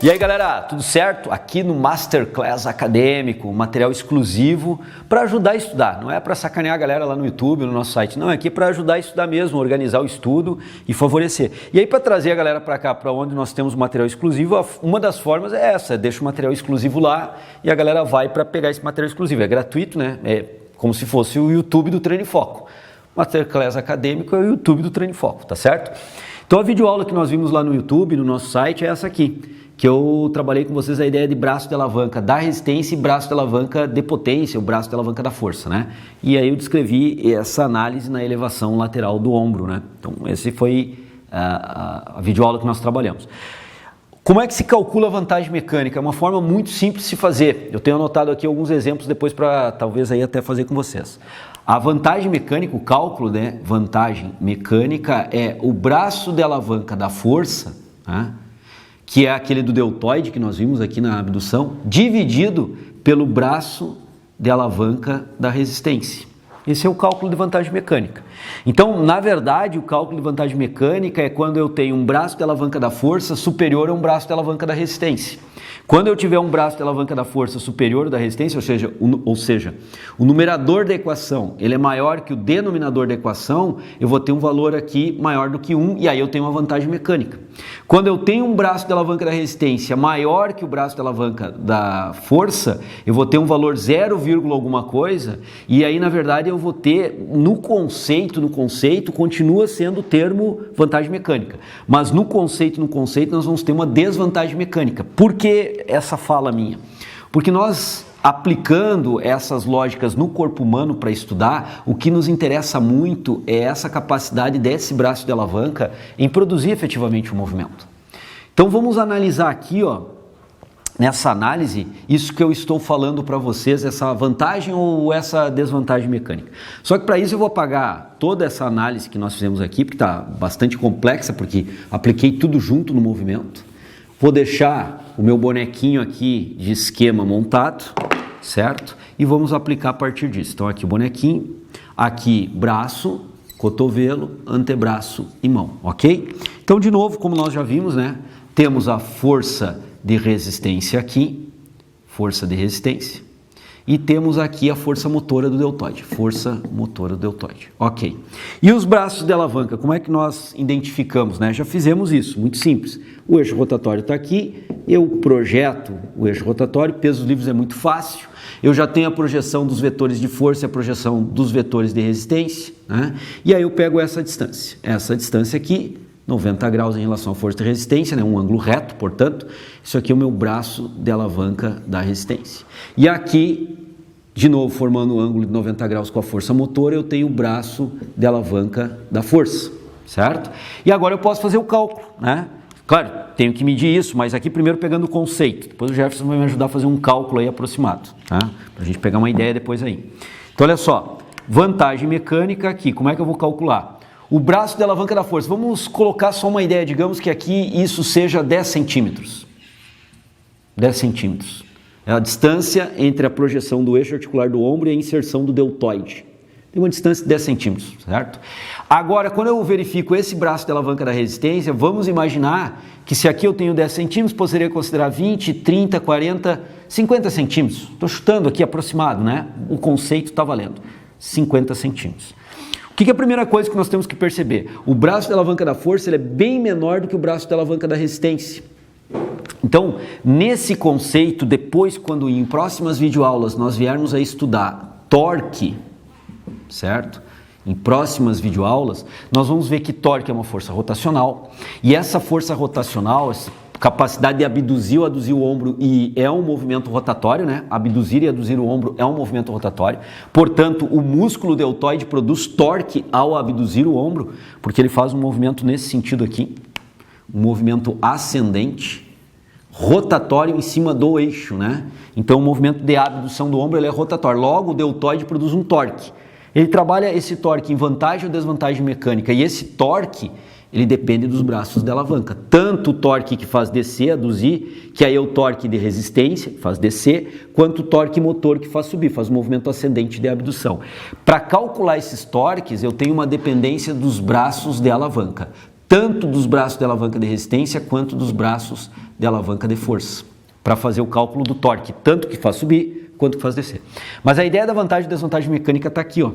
E aí galera, tudo certo? Aqui no Masterclass Acadêmico, material exclusivo para ajudar a estudar. Não é para sacanear a galera lá no YouTube, no nosso site, não, é aqui para ajudar a estudar mesmo, organizar o estudo e favorecer. E aí para trazer a galera para cá, para onde nós temos material exclusivo, uma das formas é essa, deixa o material exclusivo lá e a galera vai para pegar esse material exclusivo. É gratuito, né? É como se fosse o YouTube do Treino e Foco. Masterclass Acadêmico é o YouTube do Treino e Foco, tá certo? Então a videoaula que nós vimos lá no YouTube, no nosso site, é essa aqui, que eu trabalhei com vocês a ideia de braço de alavanca da resistência e braço de alavanca de potência, o braço de alavanca da força, né? E aí eu descrevi essa análise na elevação lateral do ombro, né? Então esse foi a videoaula que nós trabalhamos. Como é que se calcula a vantagem mecânica? É uma forma muito simples de se fazer. Eu tenho anotado aqui alguns exemplos depois para talvez aí até fazer com vocês. A vantagem mecânica, o cálculo, né? Vantagem mecânica é o braço de alavanca da força, né? Que é aquele do deltoide que nós vimos aqui na abdução, dividido pelo braço de alavanca da resistência. Esse é o cálculo de vantagem mecânica. Então, na verdade, o cálculo de vantagem mecânica é quando eu tenho um braço de alavanca da força superior a um braço de alavanca da resistência. Quando eu tiver um braço de alavanca da força superior da resistência, ou seja, o numerador da equação ele é maior que o denominador da equação, eu vou ter um valor aqui maior do que 1 e aí eu tenho uma vantagem mecânica. Quando eu tenho um braço de alavanca da resistência maior que o braço de alavanca da força, eu vou ter um valor 0, alguma coisa e aí na verdade eu vou ter no conceito continua sendo o termo vantagem mecânica, mas no conceito nós vamos ter uma desvantagem mecânica. Por que essa fala minha? Porque nós, aplicando essas lógicas no corpo humano para estudar, o que nos interessa muito é essa capacidade desse braço de alavanca em produzir efetivamente o movimento. Então vamos analisar aqui, ó, nessa análise, isso que eu estou falando para vocês, essa vantagem ou essa desvantagem mecânica. Só que para isso eu vou apagar toda essa análise que nós fizemos aqui, porque está bastante complexa, porque apliquei tudo junto no movimento. Vou deixar o meu bonequinho aqui de esquema montado, certo? E vamos aplicar a partir disso. Então aqui o bonequinho, aqui braço, cotovelo, antebraço e mão, ok? Então de novo, como nós já vimos, né? Temos a força de resistência aqui, força de resistência, e temos aqui a força motora do deltoide, força motora do deltoide, ok. E os braços de alavanca, como é que nós identificamos, né? Já fizemos isso, muito simples. O eixo rotatório está aqui, eu projeto o eixo rotatório, pesos livres é muito fácil, eu já tenho a projeção dos vetores de força e a projeção dos vetores de resistência, né? E aí eu pego essa distância aqui, 90 graus em relação à força de resistência, né? Um ângulo reto, portanto, isso aqui é o meu braço de alavanca da resistência. E aqui, de novo, formando um ângulo de 90 graus com a força motora, eu tenho o braço de alavanca da força, certo? E agora eu posso fazer o cálculo, né? Claro, tenho que medir isso, mas aqui primeiro pegando o conceito, depois o Jefferson vai me ajudar a fazer um cálculo aí aproximado, tá? Pra gente pegar uma ideia depois aí. Então, olha só, vantagem mecânica aqui, como é que eu vou calcular? O braço de alavanca da força, vamos colocar só uma ideia, digamos que aqui isso seja 10 centímetros. 10 centímetros. É a distância entre a projeção do eixo articular do ombro e a inserção do deltoide. Tem uma distância de 10 centímetros, certo? Agora, quando eu verifico esse braço de alavanca da resistência, vamos imaginar que se aqui eu tenho 10 centímetros, poderia considerar 20, 30, 40, 50 centímetros. Estou chutando aqui aproximado, né? O conceito está valendo. 50 centímetros. O que é a primeira coisa que nós temos que perceber? O braço de alavanca da força ele é bem menor do que o braço de alavanca da resistência. Então, nesse conceito, depois, quando em próximas videoaulas nós viermos a estudar torque, certo? Em próximas videoaulas, nós vamos ver que torque é uma força rotacional, e essa força rotacional, essa capacidade de abduzir ou aduzir o ombro e é um movimento rotatório, né? Abduzir e aduzir o ombro é um movimento rotatório. Portanto, o músculo deltoide produz torque ao abduzir o ombro, porque ele faz um movimento nesse sentido aqui, um movimento ascendente, rotatório em cima do eixo, né? Então, o movimento de abdução do ombro ele é rotatório. Logo, o deltoide produz um torque. Ele trabalha esse torque em vantagem ou desvantagem mecânica, e esse torque ele depende dos braços de alavanca. Tanto o torque que faz descer, aduzir, que aí é o torque de resistência, que faz descer, quanto o torque motor que faz subir, faz o movimento ascendente de abdução. Para calcular esses torques, eu tenho uma dependência dos braços de alavanca. tanto dos braços de alavanca de resistência quanto dos braços de alavanca de força, para fazer o cálculo do torque, tanto que faz subir quanto que faz descer. Mas a ideia da vantagem e desvantagem mecânica está aqui, ó,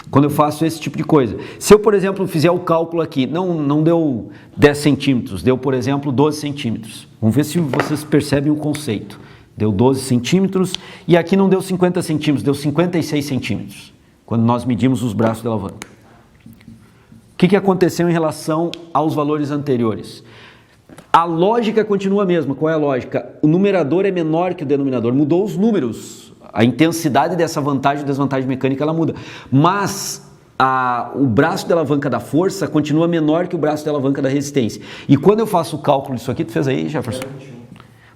quando eu faço esse tipo de coisa. Se eu, por exemplo, fizer o cálculo aqui, não deu 10 centímetros, deu, por exemplo, 12 centímetros. Vamos ver se vocês percebem o conceito. Deu 12 centímetros e aqui não deu 50 centímetros, deu 56 centímetros, quando nós medimos os braços de alavanca. O que aconteceu em relação aos valores anteriores? A lógica continua a mesma. Qual é a lógica? O numerador é menor que o denominador. Mudou os números. A intensidade dessa vantagem e desvantagem mecânica ela muda. Mas o braço de alavanca da força continua menor que o braço de alavanca da resistência. E quando eu faço o cálculo disso aqui, tu fez aí, Jefferson? 0,21.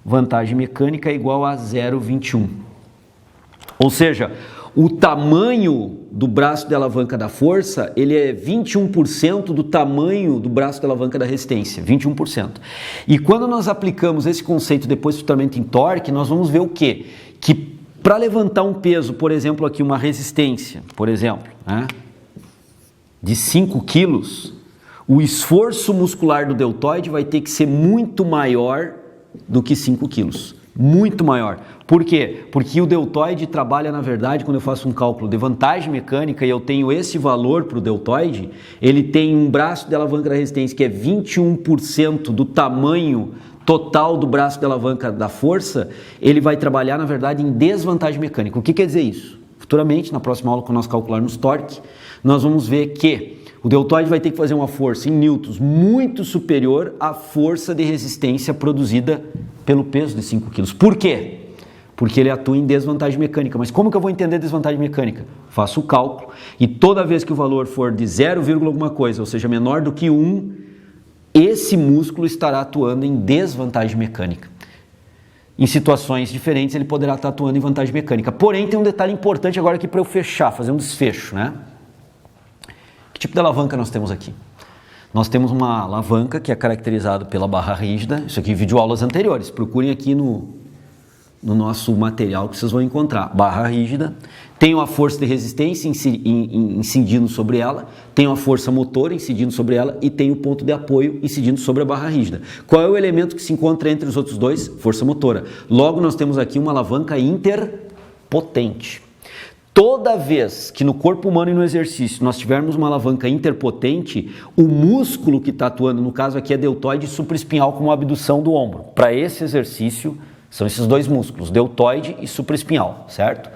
Vantagem mecânica é igual a 0,21. Ou seja, o tamanho do braço de alavanca da força, ele é 21% do tamanho do braço de alavanca da resistência, 21%. E quando nós aplicamos esse conceito depois futuramente em torque, nós vamos ver o quê? Que para levantar um peso, por exemplo, aqui uma resistência, por exemplo, né, de 5 quilos, o esforço muscular do deltoide vai ter que ser muito maior do que 5 quilos. Muito maior. Por quê? Porque o deltoide trabalha, na verdade, quando eu faço um cálculo de vantagem mecânica e eu tenho esse valor para o deltoide, ele tem um braço de alavanca da resistência que é 21% do tamanho total do braço de alavanca da força, ele vai trabalhar, na verdade, em desvantagem mecânica. O que quer dizer isso? Futuramente, na próxima aula, quando nós calcularmos torque, nós vamos ver que o deltoide vai ter que fazer uma força em newtons muito superior à força de resistência produzida pelo peso de 5 kg. Por quê? Porque ele atua em desvantagem mecânica. Mas como que eu vou entender desvantagem mecânica? Faço o cálculo e toda vez que o valor for de 0, alguma coisa, ou seja, menor do que 1, esse músculo estará atuando em desvantagem mecânica. Em situações diferentes ele poderá estar atuando em vantagem mecânica. Porém, tem um detalhe importante agora aqui para eu fechar, fazer um desfecho, né? Que tipo de alavanca nós temos aqui? Nós temos uma alavanca que é caracterizada pela barra rígida. Isso aqui videoaulas anteriores. Procurem aqui no nosso material que vocês vão encontrar. Barra rígida. Tem uma força de resistência incidindo sobre ela. Tem uma força motora incidindo sobre ela. E tem o ponto de apoio incidindo sobre a barra rígida. Qual é o elemento que se encontra entre os outros dois? Força motora. Logo, nós temos aqui uma alavanca interpotente. Toda vez que no corpo humano e no exercício nós tivermos uma alavanca interpotente, o músculo que está atuando, no caso aqui é deltoide supraespinhal com abdução do ombro. Para esse exercício, são esses dois músculos, deltoide e supraespinhal, certo?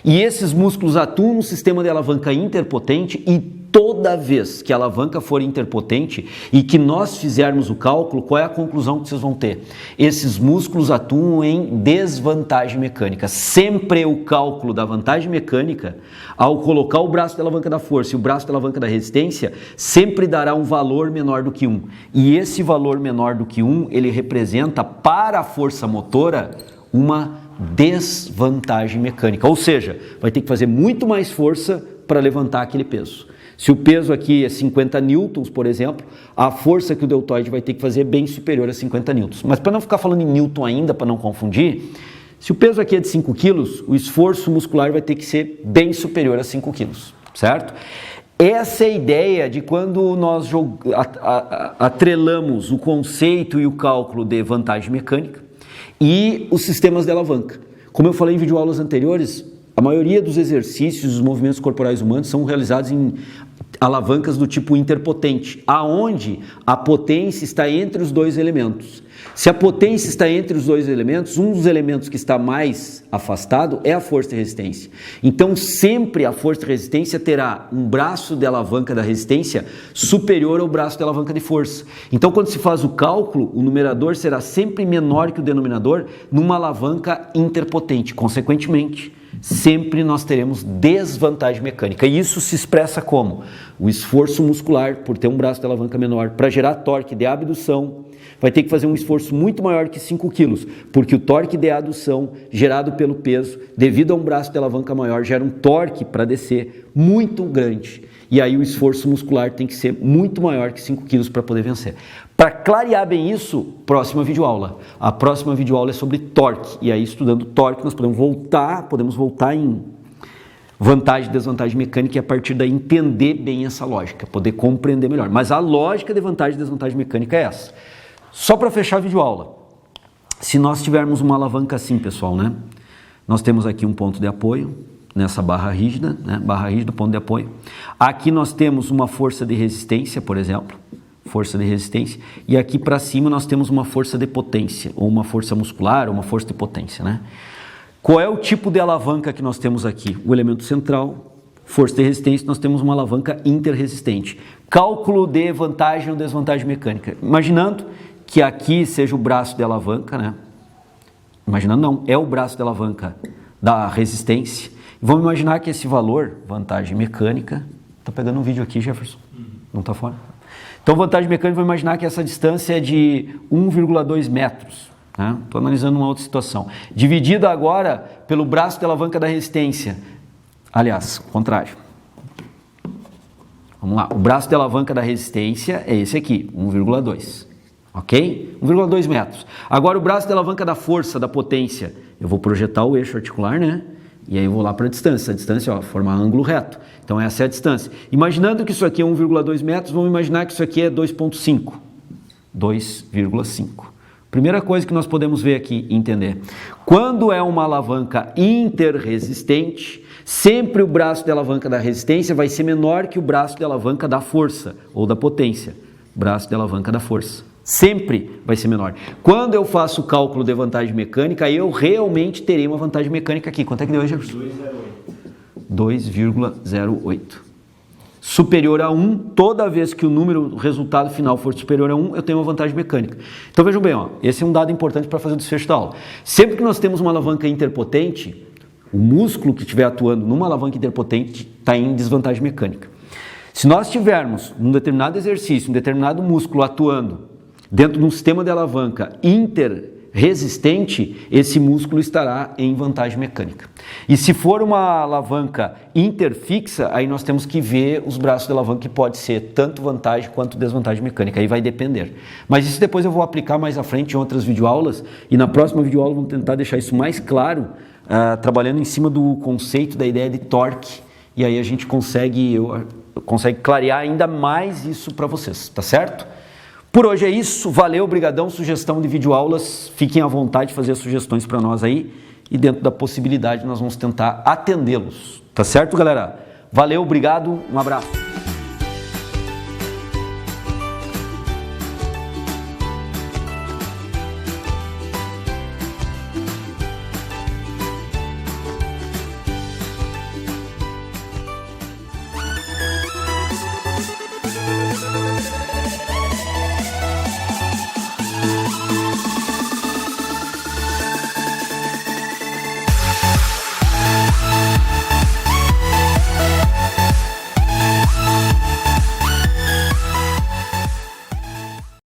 E esses músculos atuam no sistema de alavanca interpotente e toda vez que a alavanca for interpotente e que nós fizermos o cálculo, qual é a conclusão que vocês vão ter? Esses músculos atuam em desvantagem mecânica. Sempre o cálculo da vantagem mecânica, ao colocar o braço da alavanca da força e o braço da alavanca da resistência, sempre dará um valor menor do que 1. E esse valor menor do que 1, ele representa para a força motora uma desvantagem mecânica. Ou seja, vai ter que fazer muito mais força para levantar aquele peso. Se o peso aqui é 50 newtons, por exemplo, a força que o deltoide vai ter que fazer é bem superior a 50 newtons. Mas para não ficar falando em newton ainda, para não confundir, se o peso aqui é de 5 quilos, o esforço muscular vai ter que ser bem superior a 5 quilos, certo? Essa é a ideia de quando nós atrelamos o conceito e o cálculo de vantagem mecânica e os sistemas de alavanca. Como eu falei em videoaulas anteriores, a maioria dos exercícios, dos movimentos corporais humanos são realizados em alavancas do tipo interpotente, aonde a potência está entre os dois elementos. Se a potência está entre os dois elementos, um dos elementos que está mais afastado é a força de resistência. Então, sempre a força de resistência terá um braço de alavanca da resistência superior ao braço de alavanca de força. Então, quando se faz o cálculo, o numerador será sempre menor que o denominador numa alavanca interpotente. Consequentemente, sempre nós teremos desvantagem mecânica. E isso se expressa como? O esforço muscular, por ter um braço de alavanca menor, para gerar torque de abdução, vai ter que fazer um esforço muito maior que 5 quilos, porque o torque de adução gerado pelo peso, devido a um braço de alavanca maior, gera um torque para descer muito grande. E aí o esforço muscular tem que ser muito maior que 5 quilos para poder vencer. Para clarear bem isso, próxima videoaula. A próxima videoaula é sobre torque. E aí, estudando torque, nós podemos voltar vantagem e desvantagem mecânica e a partir daí entender bem essa lógica, poder compreender melhor. Mas a lógica de vantagem e desvantagem mecânica é essa. Só para fechar a videoaula, se nós tivermos uma alavanca assim, pessoal, né? Nós temos aqui um ponto de apoio, nessa barra rígida, né? Barra rígida, ponto de apoio. Aqui nós temos uma força de resistência, por exemplo, força de resistência, e aqui para cima nós temos uma força de potência, ou uma força muscular, ou uma força de potência, né? Qual é o tipo de alavanca que nós temos aqui? O elemento central, força de resistência, nós temos uma alavanca interresistente. Cálculo de vantagem ou desvantagem mecânica. Imaginando que aqui seja o braço de alavanca, né? Imaginando não, é o braço de alavanca da resistência. Vamos imaginar que esse valor, vantagem mecânica, tá pegando um vídeo aqui, Jefferson? Não tá fora? Então, vantagem mecânica, vamos imaginar que essa distância é de 1,2 metros. Estou analisando uma outra situação. Dividido agora pelo braço de alavanca da resistência. Aliás, contrário. Vamos lá, o braço de alavanca da resistência é esse aqui, 1,2. Ok? 1,2 metros. Agora o braço de alavanca da força, da potência, eu vou projetar o eixo articular, né? E aí eu vou lá para a distância. A distância, ó, formar ângulo reto. Então essa é a distância. Imaginando que isso aqui é 1,2 metros, vamos imaginar que isso aqui é 2,5. 2,5. Primeira coisa que nós podemos ver aqui e entender. Quando é uma alavanca interresistente, sempre o braço de alavanca da resistência vai ser menor que o braço de alavanca da força ou da potência. Braço de alavanca da força. Sempre vai ser menor. Quando eu faço o cálculo de vantagem mecânica, eu realmente terei uma vantagem mecânica aqui. Quanto é que deu, Jefferson? 2,08. Superior a 1, toda vez que o resultado final for superior a 1, eu tenho uma vantagem mecânica. Então vejam bem, ó, esse é um dado importante para fazer o desfecho da aula. Sempre que nós temos uma alavanca interpotente, o músculo que estiver atuando numa alavanca interpotente está em desvantagem mecânica. Se nós tivermos um determinado exercício, um determinado músculo atuando dentro de um sistema de alavanca interresistente, esse músculo estará em vantagem mecânica. E se for uma alavanca interfixa, aí nós temos que ver os braços de alavanca, que pode ser tanto vantagem quanto desvantagem mecânica, aí vai depender. Mas isso depois eu vou aplicar mais à frente em outras videoaulas, e na próxima videoaula vamos tentar deixar isso mais claro, trabalhando em cima do conceito da ideia de torque, e aí a gente consegue clarear ainda mais isso para vocês, tá certo? Por hoje é isso, valeu, brigadão, sugestão de videoaulas, fiquem à vontade de fazer as sugestões para nós aí e dentro da possibilidade nós vamos tentar atendê-los, tá certo, galera? Valeu, obrigado, um abraço.